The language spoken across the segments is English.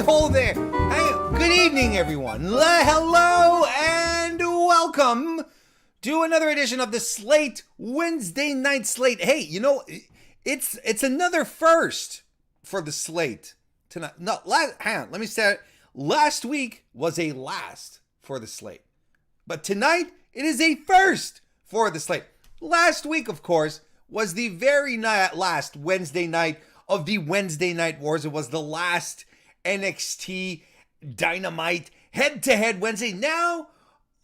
ho there. Good evening, everyone. Hello and welcome to another edition of the Slate Wednesday Night Slate. Hey, you know, it's another first for the Slate tonight. No, hang on. Let me start. Last week was a last for the Slate, but tonight it is a first for the Slate. Last week, of course, was the very last Wednesday night of the Wednesday Night Wars. It was the last NXT Dynamite head-to-head Wednesday. Now,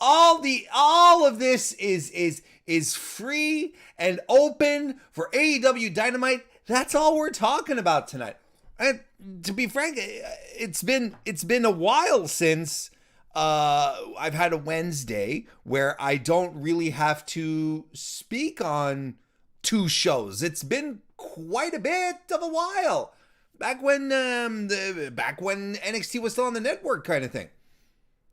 all of this is free and open for AEW Dynamite. That's all we're talking about tonight. And to be frank, it's been a while since I've had a Wednesday where I don't really have to speak on two shows. It's been quite a bit of a while. Back when NXT was still on the network, kind of thing.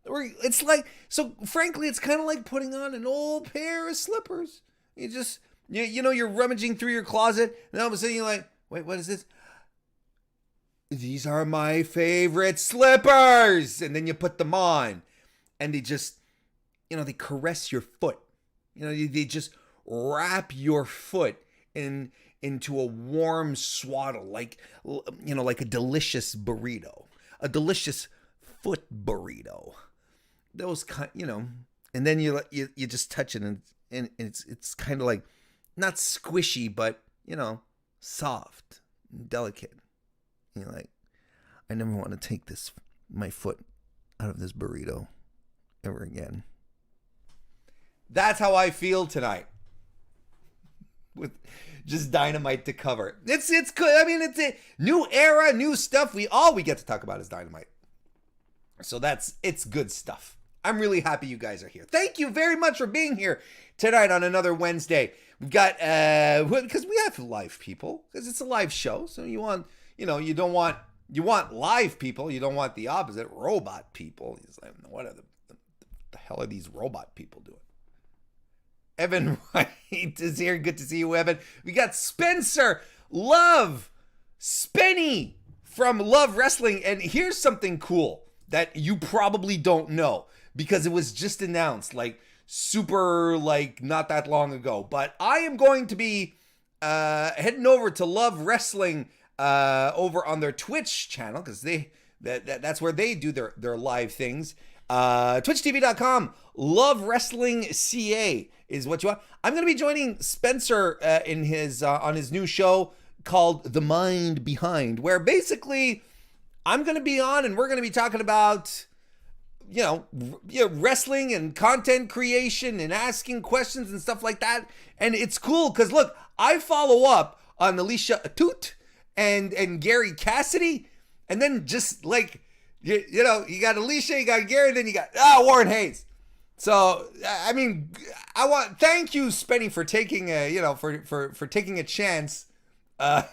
It's like, so frankly, it's kind of like putting on an old pair of slippers. You're rummaging through your closet, and all of a sudden you're like, wait, what is this? These are my favorite slippers. And then you put them on, and they just, they caress your foot. They just wrap your foot into a warm swaddle, like a delicious burrito, a delicious foot burrito. Those kind, and then you just touch it, and it's kind of like not squishy, but soft, delicate. And you're like, I never want to take my foot out of this burrito ever again. That's how I feel tonight. With just Dynamite to cover. It's good. I mean, it's a new era, new stuff. We get to talk about is Dynamite. So it's good stuff. I'm really happy you guys are here. Thank you very much for being here tonight on another Wednesday. We've got because we have live people, because it's a live show. So you want live people. You don't want the opposite, robot people. It's like, what the hell are these robot people doing? Evan Wright is here. Good to see you, Evan. We got Spencer Love, Spenny from Love Wrestling. And here's something cool that you probably don't know, because it was just announced super not that long ago. But I am going to be heading over to Love Wrestling over on their Twitch channel, because that's where they do their live things. twitchtv.com, Love Wrestling CA is what you want. I'm going to be joining Spencer in his on his new show called The Mind Behind, where basically I'm going to be on and we're going to be talking about wrestling and content creation and asking questions and stuff like that. And it's cool because look, I follow up on Alicia Atut and Gary Cassidy, and then just you got Alicia, you got Gary, then you got MrWarrenHayes. So I mean, thank you, Spenny, for taking for taking a chance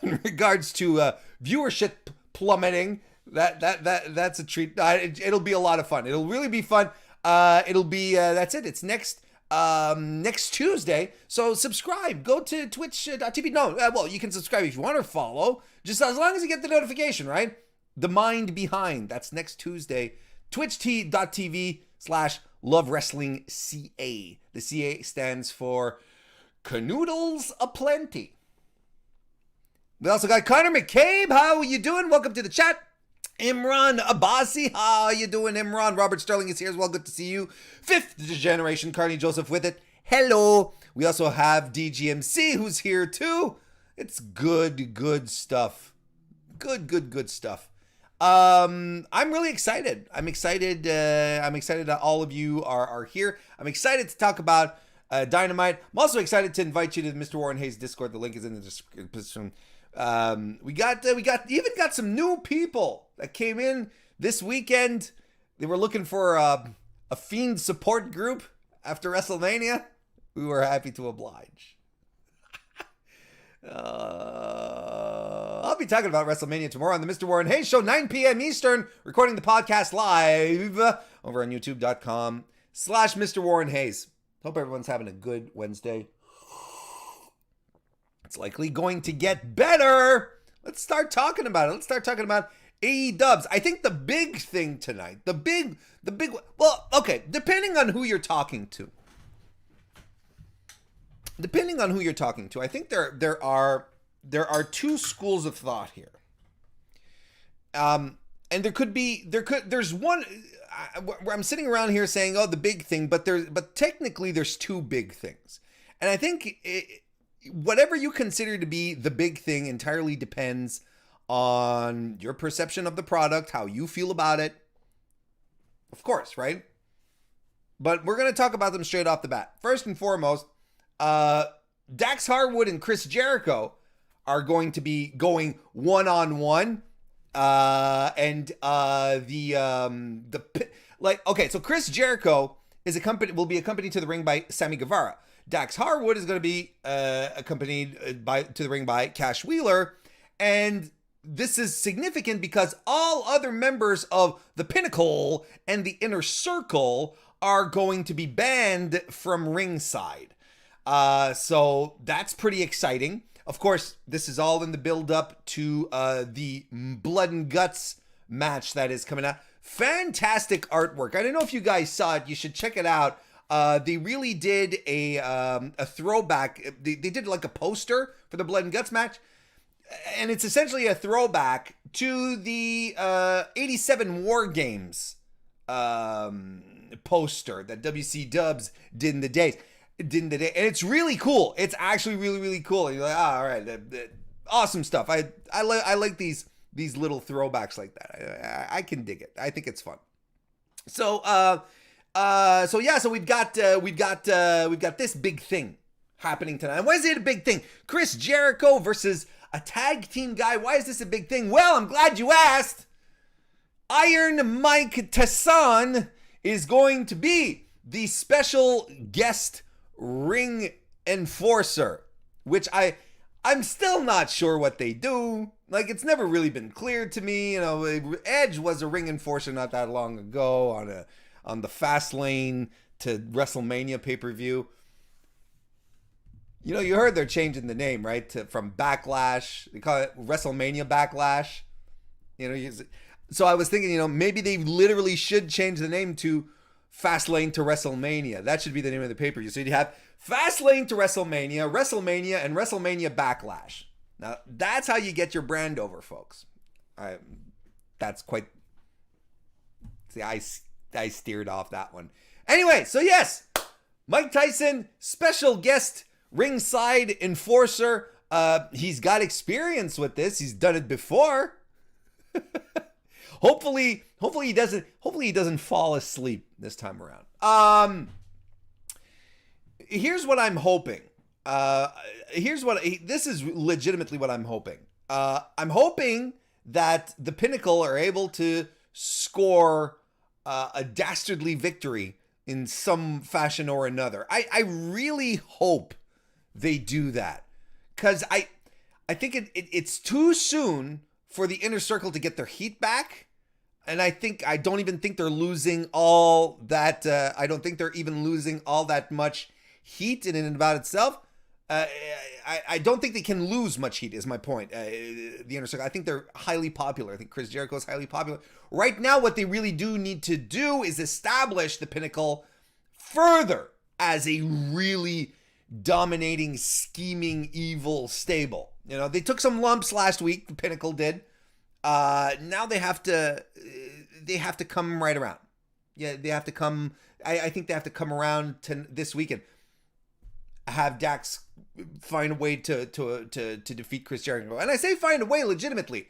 in regards to viewership plummeting. That's a treat. It'll be a lot of fun. It'll really be fun. It'll be that's it. It's next Tuesday. So subscribe. Go to twitch.tv. No, well, you can subscribe if you want to follow. Just as long as you get the notification, right? The Mind Behind. That's next Tuesday. twitch.tv/Love Wrestling CA. The CA stands for Canoodles Aplenty. We also got Connor McCabe. How are you doing? Welcome to the chat. Imran Abbasi. How you doing, Imran? Robert Sterling is here as well. Good to see you. Fifth generation. Carney Joseph with it. Hello. We also have DGMC who's here too. It's good stuff. Good stuff. I'm really excited. I'm excited that all of you are here. I'm excited to talk about Dynamite. I'm also excited to invite you to the MrWarrenHayes Discord. The link is in the description. We got some new people that came in this weekend. They were looking for a Fiend support group after WrestleMania. We were happy to oblige. I'll be talking about WrestleMania tomorrow on the Mr. Warren Hayes Show, 9 p.m. Eastern, recording the podcast live over on youtube.com/MrWarrenHayes. Hope everyone's having a good Wednesday. It's likely going to get better. Let's start talking about it. Let's start talking about AEW. I think the big thing tonight, well, okay, depending on who you're talking to. I think there are two schools of thought here. And there's one where I'm sitting around here saying, oh, the big thing, but technically there's two big things. And I think whatever you consider to be the big thing entirely depends on your perception of the product, how you feel about it. Of course, right? But we're going to talk about them straight off the bat. First and foremost, Dax Harwood and Chris Jericho are going to be going one-on-one. So Chris Jericho will be accompanied to the ring by Sammy Guevara. Dax Harwood is going to be accompanied to the ring by Cash Wheeler, and this is significant because all other members of the Pinnacle and the Inner Circle are going to be banned from ringside. So that's pretty exciting. Of course, this is all in the build-up to the Blood and Guts match that is coming out. Fantastic artwork. I don't know if you guys saw it. You should check it out. They really did a throwback. They did like a poster for the Blood and Guts match. And it's essentially a throwback to the 87 War Games poster that WC Dubs did in the day. And it's really cool. It's actually really, really cool. And you're like, all right, awesome stuff. I like these little throwbacks like that. I can dig it. I think it's fun. So we've got this big thing happening tonight. And why is it a big thing? Chris Jericho versus a tag team guy. Why is this a big thing? Well, I'm glad you asked. Iron Mike Tesson is going to be the special guest ring enforcer, which I'm still not sure what they do. Like, it's never really been clear to me. You know, Edge was a ring enforcer not that long ago on the Fast Lane to WrestleMania pay-per-view. You know, you heard they're changing the name, right? From Backlash. They call it WrestleMania Backlash. You know, so I was thinking, you know, maybe they literally should change the name to Fast Lane to WrestleMania. That should be the name of the pay-per-view. So you'd have Fast Lane to WrestleMania, and WrestleMania Backlash. Now, that's how you get your brand over, folks. That's quite... See, I steered off that one. Anyway, so yes, Mike Tyson, special guest ringside enforcer. He's got experience with this. He's done it before. Hopefully he doesn't fall asleep this time around. Here's what I'm hoping. This is legitimately what I'm hoping. I'm hoping that the Pinnacle are able to score a dastardly victory in some fashion or another. I really hope they do that, because I think it's too soon for the Inner Circle to get their heat back. And I don't even think they're losing all that. I don't think they're even losing all that much heat in and about itself. I don't think they can lose much heat, is my point. The Inner Circle, I think they're highly popular. I think Chris Jericho is highly popular. Right now, what they really do need to do is establish the Pinnacle further as a really dominating, scheming, evil stable. You know, they took some lumps last week, the Pinnacle did. Now they have to come right around. Yeah, they have to come. I think they have to come around to this weekend. Have Dax find a way to defeat Chris Jericho, and I say find a way legitimately,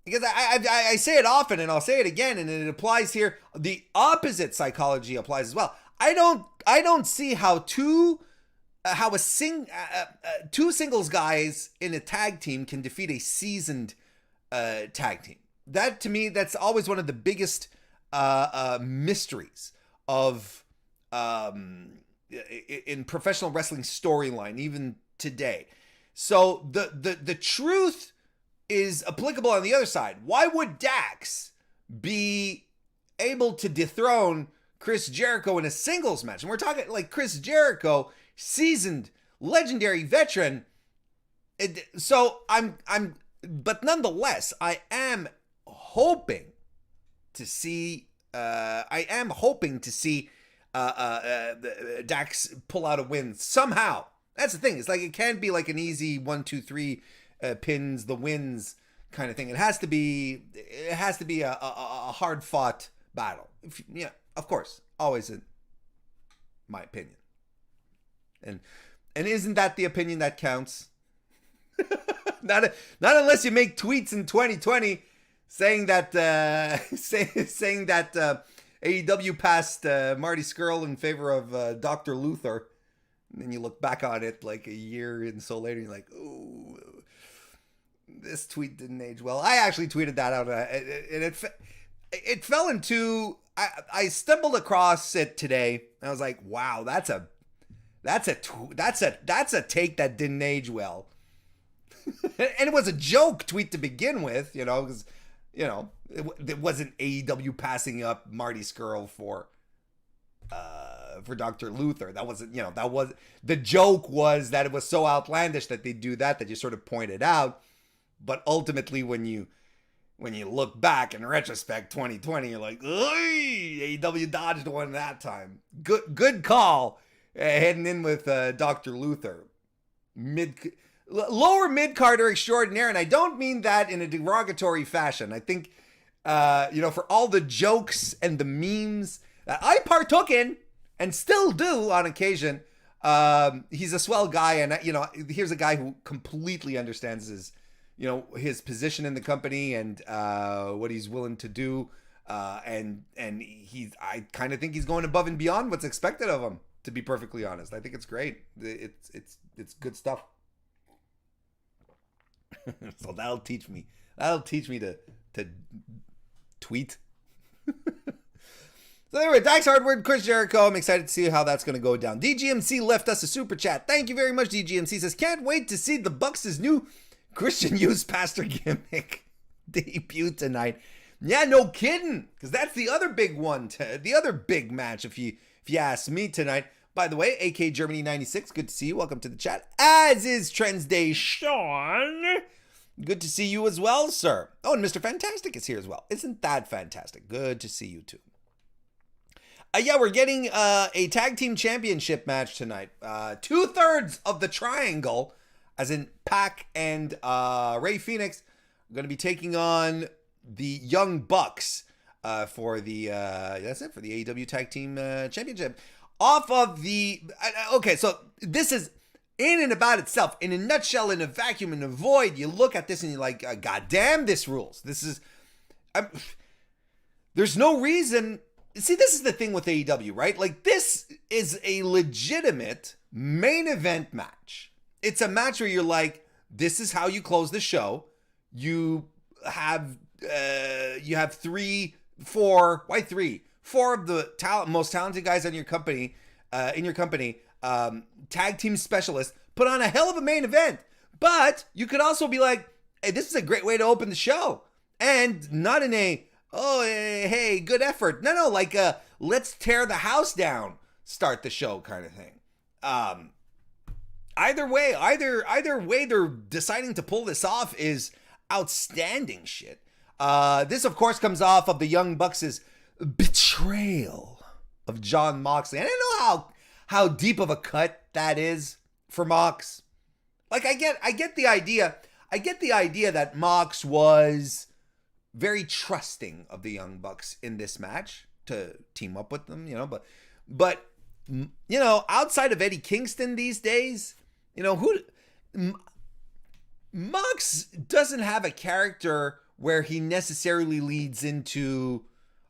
because I say it often, and I'll say it again, and it applies here. The opposite psychology applies as well. I don't see how two singles guys in a tag team can defeat a seasoned tag team. That, to me, that's always one of the biggest mysteries of in professional wrestling storyline, even today. So the truth is applicable on the other side. Why would Dax be able to dethrone Chris Jericho in a singles match? And we're talking like Chris Jericho, seasoned, legendary veteran. So but nonetheless, I am hoping to see Dax pull out a win somehow. That's the thing. It's like it can't be like an easy 1, 2, 3 pins the wins kind of thing. It has to be a hard fought battle. Yeah, of course, always in my opinion. And isn't that the opinion that counts? Not unless you make tweets in 2020 saying that AEW passed Marty Scurll in favor of Dr. Luther. And then you look back on it like a year and so later, and you're like, ooh, this tweet didn't age well. I actually tweeted that out, and it fell into. I stumbled across it today, and I was like, wow, that's a take that didn't age well. And it was a joke tweet to begin with, because it wasn't AEW passing up Marty Scurll for Dr. Luther. That wasn't, that was, the joke was that it was so outlandish that they do that you sort of pointed out. But ultimately, when you look back in retrospect, 2020, you're like, AEW dodged one that time. Good call, heading in with Dr. Luther. Lower mid-carder extraordinaire, and I don't mean that in a derogatory fashion. I think, for all the jokes and the memes that I partook in, and still do on occasion, he's a swell guy, and here's a guy who completely understands his position in the company and what he's willing to do, and I kind of think he's going above and beyond what's expected of him. To be perfectly honest, I think it's great. It's good stuff. So that'll teach me to tweet. So anyway, Dax Hardward, Chris Jericho. I'm excited to see how that's going to go down. DGMC left us a super chat. Thank you very much, DGMC. Says, can't wait to see the Bucks' new Christian youth pastor gimmick debut tonight. Yeah, no kidding. Because that's the other big one. The other big match, if you ask me tonight. By the way, AK Germany 96, good to see you. Welcome to the chat. As is Trends Day Sean. Good to see you as well, sir. Oh, and Mr. Fantastic is here as well. Isn't that fantastic? Good to see you too. Yeah, we're getting a tag team championship match tonight. 2/3 of the triangle, as in Pac and Ray Phoenix, are going to be taking on the Young Bucks for the AEW Tag Team Championship. Off of the okay, so this is in and about itself, in a nutshell, in a vacuum, in a void. You look at this and you're like, God damn, this rules. This is, there's no reason. See, this is the thing with AEW, right? Like, this is a legitimate main event match. It's a match where you're like, this is how you close the show. You have 3, 4, why 3? 4 of the most talented guys in your company, tag team specialists, put on a hell of a main event. But you could also be like, hey, this is a great way to open the show. And not in a, oh, hey, good effort. No, like let's tear the house down, start the show kind of thing. Either way they're deciding to pull this off is outstanding shit. This, of course, comes off of the Young Bucks' betrayal of Jon Moxley. And I don't know how deep of a cut that is for Mox. Like, I get the idea. I get the idea that Mox was very trusting of the Young Bucks in this match to team up with them, but outside of Eddie Kingston these days, Mox doesn't have a character where he necessarily leads into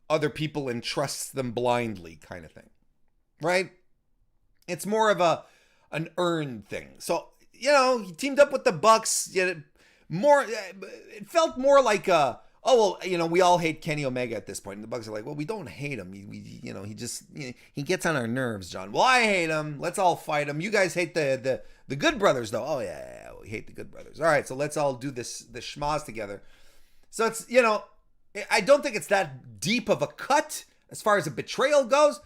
other people and trusts them blindly kind of thing, right? It's more of an earned thing. So, he teamed up with the Bucks. It felt more like we all hate Kenny Omega at this point. And the Bucks are like, well, we don't hate him. He gets on our nerves, John. Well, I hate him. Let's all fight him. You guys hate the Good Brothers, though. Oh, yeah, we hate the Good Brothers. All right, so let's all do this schmoz together. So it's, I don't think it's that deep of a cut as far as a betrayal goes,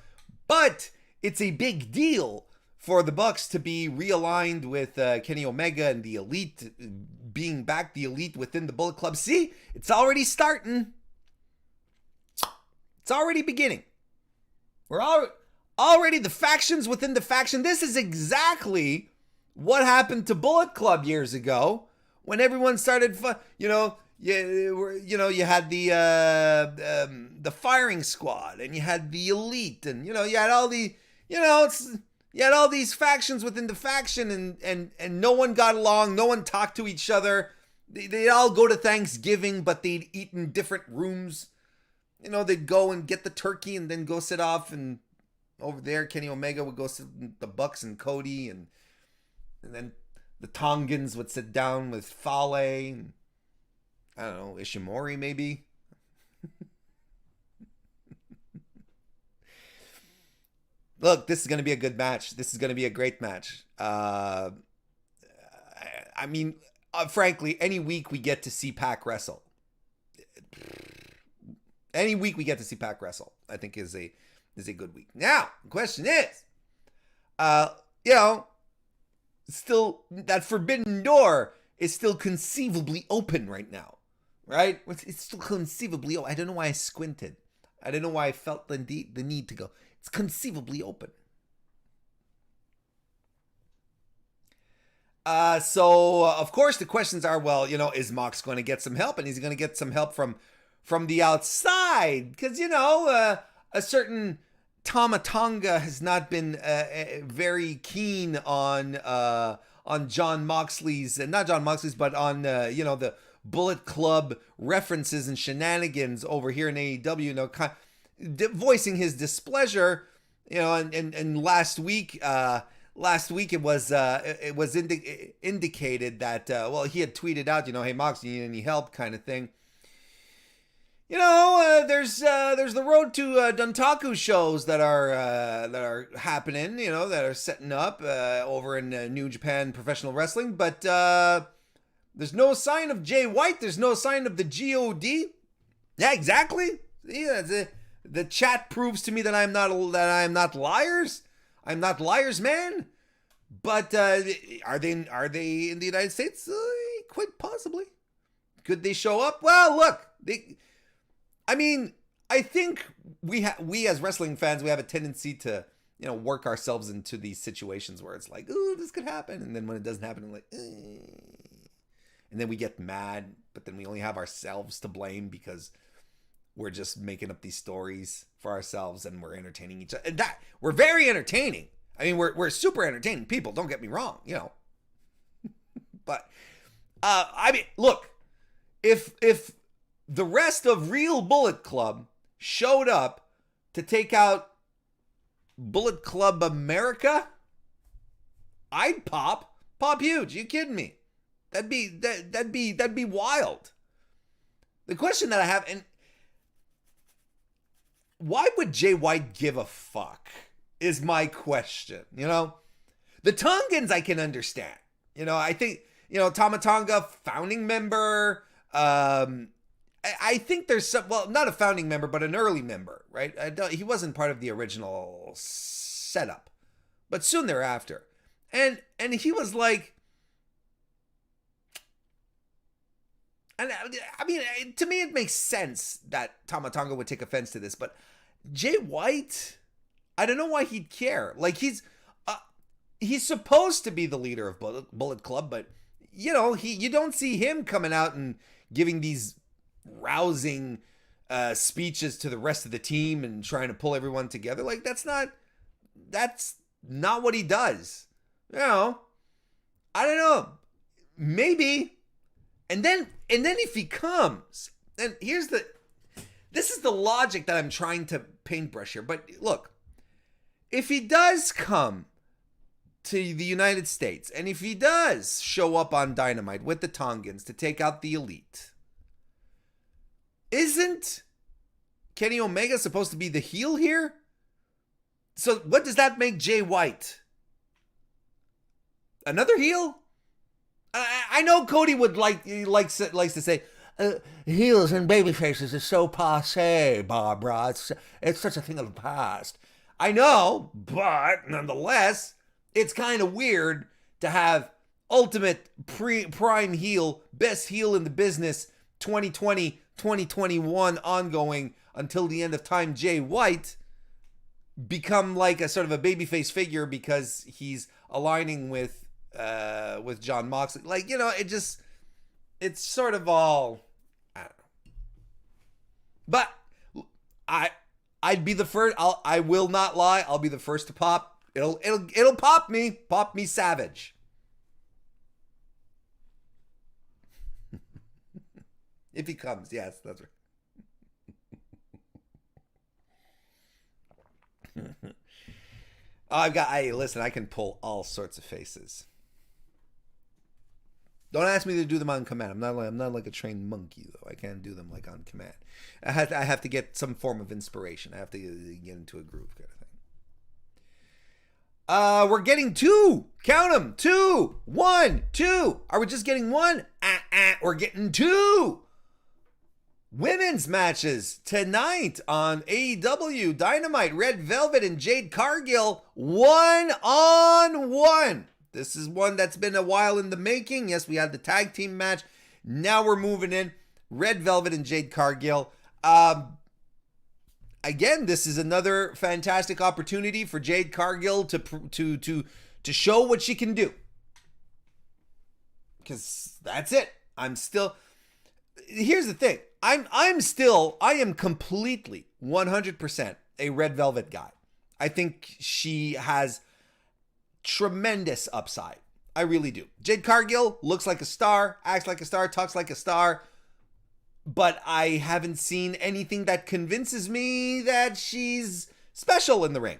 but it's a big deal for the Bucks to be realigned with Kenny Omega and the Elite, being back the Elite within the Bullet Club. See, it's already starting. It's already beginning. We're already the factions within the faction. This is exactly what happened to Bullet Club years ago when everyone started, you had the firing squad, and you had the elite, and you had all the, you had all these factions within the faction, and no one got along, no one talked to each other. They'd all go to Thanksgiving, but they'd eat in different rooms. They'd go and get the turkey and then go sit off, and over there Kenny Omega would go sit with the Bucks and Cody, and then the Tongans would sit down with Fale and, I don't know, Ishimori maybe. Look, this is going to be a good match. This is going to be a great match. Frankly, any week we get to see Pac wrestle. Any week we get to see Pac wrestle, I think is a good week. Now, the question is, still that forbidden door is still conceivably open right now, right? It's still conceivably open. I don't know why I squinted. I don't know why I felt the need to go. It's conceivably open. So of course the questions are, well, is Mox going to get some help? And he's going to get some help from the outside. Because, a certain Tama Tonga has not been very keen on John Moxley's, not John Moxley's, but on, the Bullet Club references and shenanigans over here in AEW, voicing his displeasure, and last week it was indicated that, he had tweeted out, hey, Mox, you need any help kind of thing. There's the Road to Dontaku shows that are happening, that are setting up over in New Japan Professional Wrestling, but there's no sign of Jay White. There's no sign of the GOD. Yeah, exactly. Yeah, the chat proves to me that I'm not liars. I'm not liars, man. But are they in the United States? Quite possibly. Could they show up? Well, look, I think we as wrestling fans, we have a tendency to, work ourselves into these situations where it's like, ooh, this could happen. And then when it doesn't happen, I'm like, and then we get mad, but then we only have ourselves to blame because we're just making up these stories for ourselves and we're entertaining each other. And that, we're very entertaining. We're super entertaining people. Don't get me wrong, But, look, if the rest of Real Bullet Club showed up to take out Bullet Club America, I'd pop huge. You kidding me? That'd be wild. The question that I have, and why would Jay White give a fuck is my question. The Tongans I can understand. I think, Tama Tonga, founding member. I think there's some, not a founding member, but an early member, right? He wasn't part of the original setup, but soon thereafter. And he was like, and to me it makes sense that Tama Tonga would take offense to this, but Jay White, I don't know why he'd care. Like, he's supposed to be the leader of Bullet Club, but you don't see him coming out and giving these rousing speeches to the rest of the team and trying to pull everyone together. Like, that's not what he does. I don't know. Maybe. And then if he comes, and this is the logic that I'm trying to paintbrush here. But look, if he does come to the United States, and if he does show up on Dynamite with the Tongans to take out the Elite, isn't Kenny Omega supposed to be the heel here? So what does that make Jay White? Another heel? I know Cody would likes to say, heels and babyfaces is so passé, Barbara. It's such a thing of the past. I know, but nonetheless, it's kind of weird to have ultimate prime heel, best heel in the business, 2020, 2021 ongoing until the end of time Jay White become like a sort of a babyface figure because he's aligning with John Moxley. Like, you know, it's sort of all, I don't know. But I'd be the first. I will not lie. I'll be the first to pop. It'll pop me savage. If he comes, yes, that's right. Listen, I can pull all sorts of faces. Don't ask me to do them on command. I'm not like a trained monkey, though. I can't do them like on command. I have to get some form of inspiration. I have to get into a groove kind of thing. We're getting 2. Count them. 2. 1, 2. Are we just getting 1? We're getting 2 women's matches tonight on AEW Dynamite. Red Velvet and Jade Cargill 1-on-1. This is one that's been a while in the making. Yes, we had the tag team match. Now we're moving in. Red Velvet and Jade Cargill. Again, this is another fantastic opportunity for Jade Cargill to show what she can do. Because that's it. Here's the thing. I am completely 100% a Red Velvet guy. I think she has tremendous upside. I really do. Jade Cargill looks like a star, acts like a star, talks like a star, but I haven't seen anything that convinces me that she's special in the ring.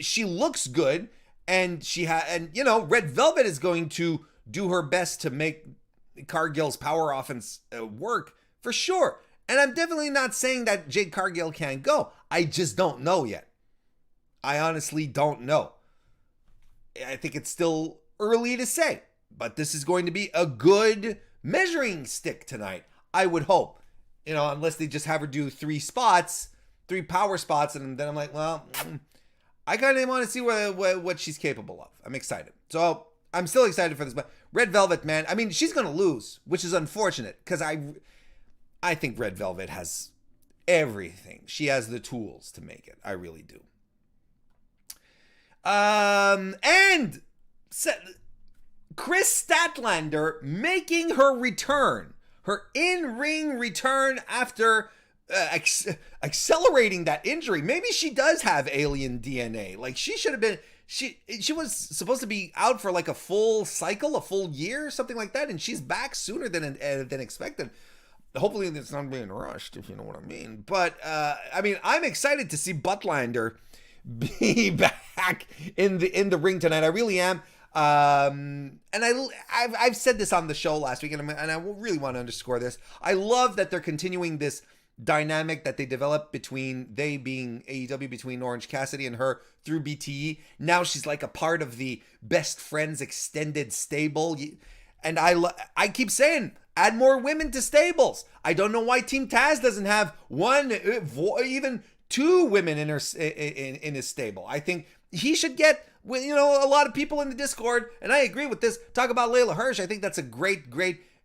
She looks good, and Red Velvet is going to do her best to make Cargill's power offense work for sure. And I'm definitely not saying that Jade Cargill can't go. I just don't know yet. I honestly don't know. I think it's still early to say, but this is going to be a good measuring stick tonight, I would hope. Unless they just have her do 3 power spots, and then I'm like, well, I kind of want to see what she's capable of. I'm excited. So I'm still excited for this, but Red Velvet, man, I mean, she's going to lose, which is unfortunate because I think Red Velvet has everything. She has the tools to make it. I really do. And Chris Statlander making her return, her in-ring return after accelerating that injury. Maybe she does have alien DNA. Like, she should have been, she was supposed to be out for like a full cycle, a full year, something like that, and she's back sooner than expected. Hopefully it's not being rushed, if you know what I mean. But I mean, I'm excited to see Buttlander be back in the ring tonight. I really am. And I've said this on the show last week, and I really want to underscore this. I love that they're continuing this dynamic that they developed between AEW, between Orange Cassidy and her through BTE. Now she's like a part of the Best Friends extended stable. And I keep saying, add more women to stables. I don't know why Team Taz doesn't have even 2 women in his stable. I think he should get, a lot of people in the Discord, and I agree with this, talk about Layla Hirsch. I think that's a great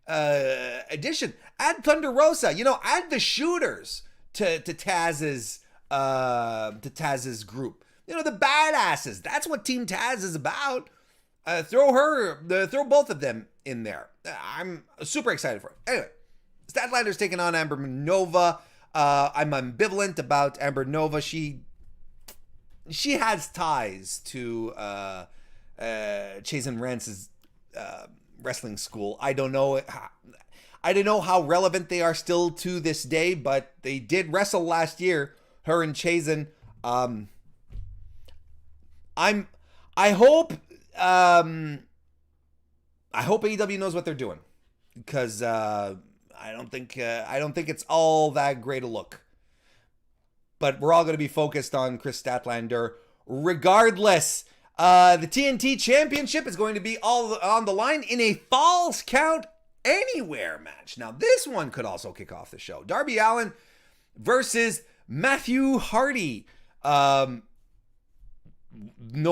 addition. Add Thunder Rosa, add the shooters to Taz's group. The badasses. That's what Team Taz is about. Throw both of them in there. I'm super excited for it. Anyway, Statlander's taking on Amber Nova. I'm ambivalent about Amber Nova. She has ties to Chase and Rance's wrestling school. I don't know how relevant they are still to this day, but they did wrestle last year, her and Chazen. I hope AEW knows what they're doing, because I don't think it's all that great a look. But we're all going to be focused on Chris Statlander regardless. The TNT Championship is going to be all on the line in a Falls Count Anywhere match. Now, this one could also kick off the show. Darby Allin versus Matthew Hardy. No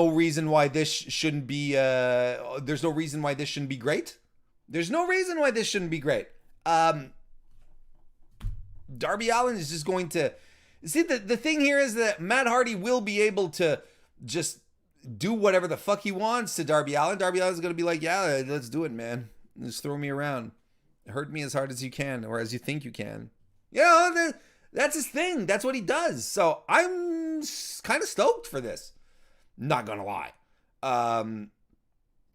reason why this shouldn't be. There's no reason why this shouldn't be great. There's no reason why this shouldn't be great. Darby Allin is just going to see. The thing here is that Matt Hardy will be able to just do whatever the fuck he wants to Darby Allin. Darby Allin's going to be like, yeah, let's do it, man. Just throw me around. Hurt me as hard as you can, or as you think you can. That's his thing. That's what he does. So I'm kind of stoked for this. Not going to lie.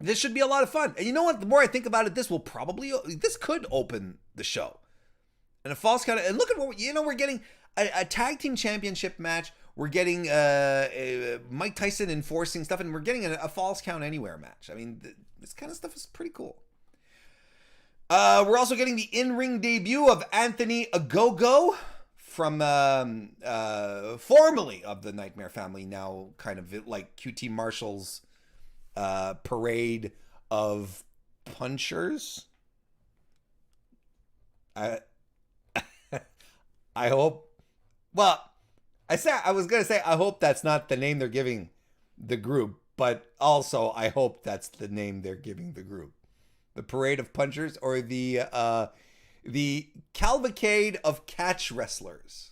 This should be a lot of fun. And you know what? The more I think about it, this could open the show. And a false count. And look at what, we're getting a tag team championship match. We're getting Mike Tyson enforcing stuff, and we're getting a false count anywhere match. I mean, this kind of stuff is pretty cool. We're also getting the in-ring debut of Anthony Ogogo from formerly of the Nightmare Family, now kind of like QT Marshall's parade of punchers. I hope. Well, I was gonna say I hope that's not the name they're giving the group, but also I hope that's the name they're giving the group. The Parade of Punchers, or the Cavalcade of Catch Wrestlers.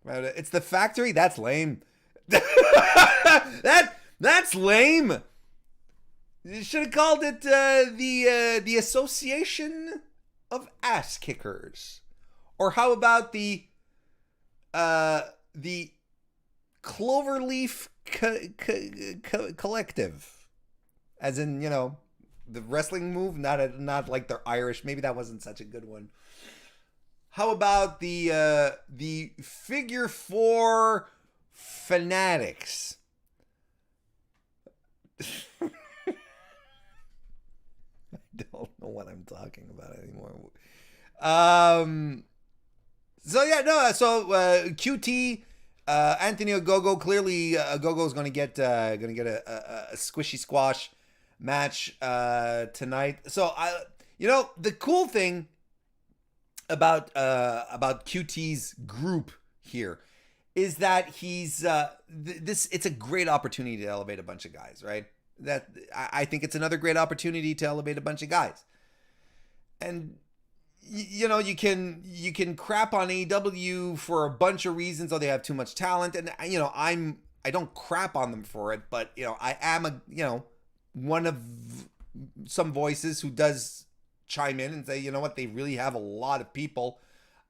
It's the Factory. That's lame. That's lame. You should have called it the Association of Ass Kickers, or how about the Cloverleaf Collective. As in, the wrestling move, not like they're Irish. Maybe that wasn't such a good one. How about the Figure 4 Fanatics? I don't know what I'm talking about anymore. So QT, Anthony Ogogo, clearly Ogogo is going to get a squishy squash match tonight. So the cool thing about QT's group here is that he's it's a great opportunity to elevate a bunch of guys, right? That I think it's another great opportunity to elevate a bunch of guys. And you can crap on AEW for a bunch of reasons. Oh, they have too much talent, and I don't crap on them for it, but I am one of some voices who does chime in and say, you know what, they really have a lot of people.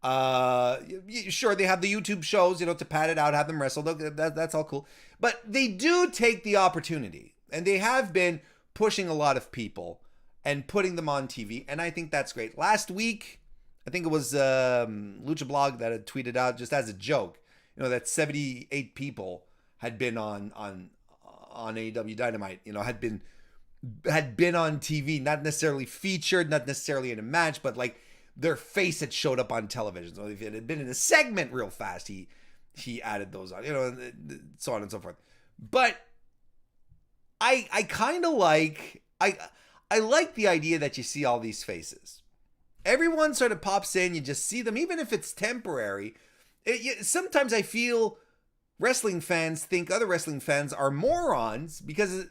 Sure, they have the YouTube shows, to pad it out, have them wrestle. That's all cool, but they do take the opportunity, and they have been pushing a lot of people and putting them on TV, and I think that's great. Last week, I think it was Lucha Blog that had tweeted out, just as a joke, that 78 people had been on AEW Dynamite, had been on TV, not necessarily featured, not necessarily in a match, but like their face had showed up on television. So if it had been in a segment real fast, he added those on, so on and so forth. But I kind of like, I like the idea that you see all these faces. Everyone sort of pops in, you just see them, even if it's temporary. Sometimes I feel wrestling fans think other wrestling fans are morons because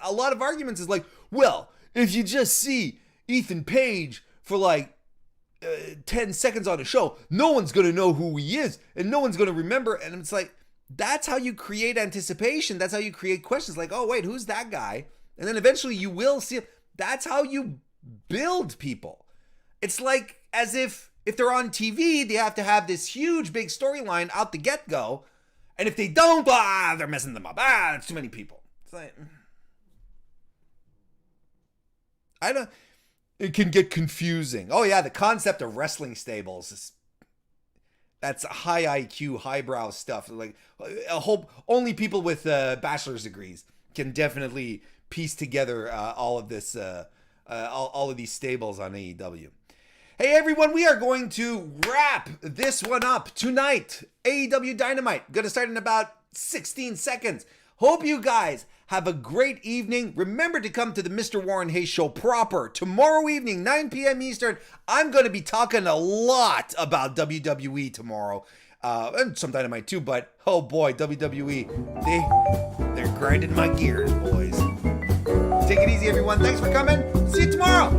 a lot of arguments is like, well, if you just see Ethan Page for like 10 seconds on a show, no one's going to know who he is and no one's going to remember. And it's like, that's how you create anticipation. That's how you create questions like, oh, wait, who's that guy? And then eventually you will see him. That's how you build people. It's like as if they're on TV, they have to have this huge, big storyline out the get-go. And if they don't, they're messing them up. It's too many people. It's like, it can get confusing. Oh yeah, the concept of wrestling stables that's high IQ, highbrow stuff. Like, I hope only people with bachelor's degrees can definitely piece together all of this, all of these stables on AEW. Hey everyone, we are going to wrap this one up tonight. AEW Dynamite, going to start in about 16 seconds. Hope you guys have a great evening. Remember to come to the Mr. Warren Hayes Show proper tomorrow evening, 9 p.m. Eastern. I'm going to be talking a lot about WWE tomorrow, and some Dynamite too, but oh boy, WWE, they're grinding my gears, boys. Take it easy, everyone. Thanks for coming. See you tomorrow.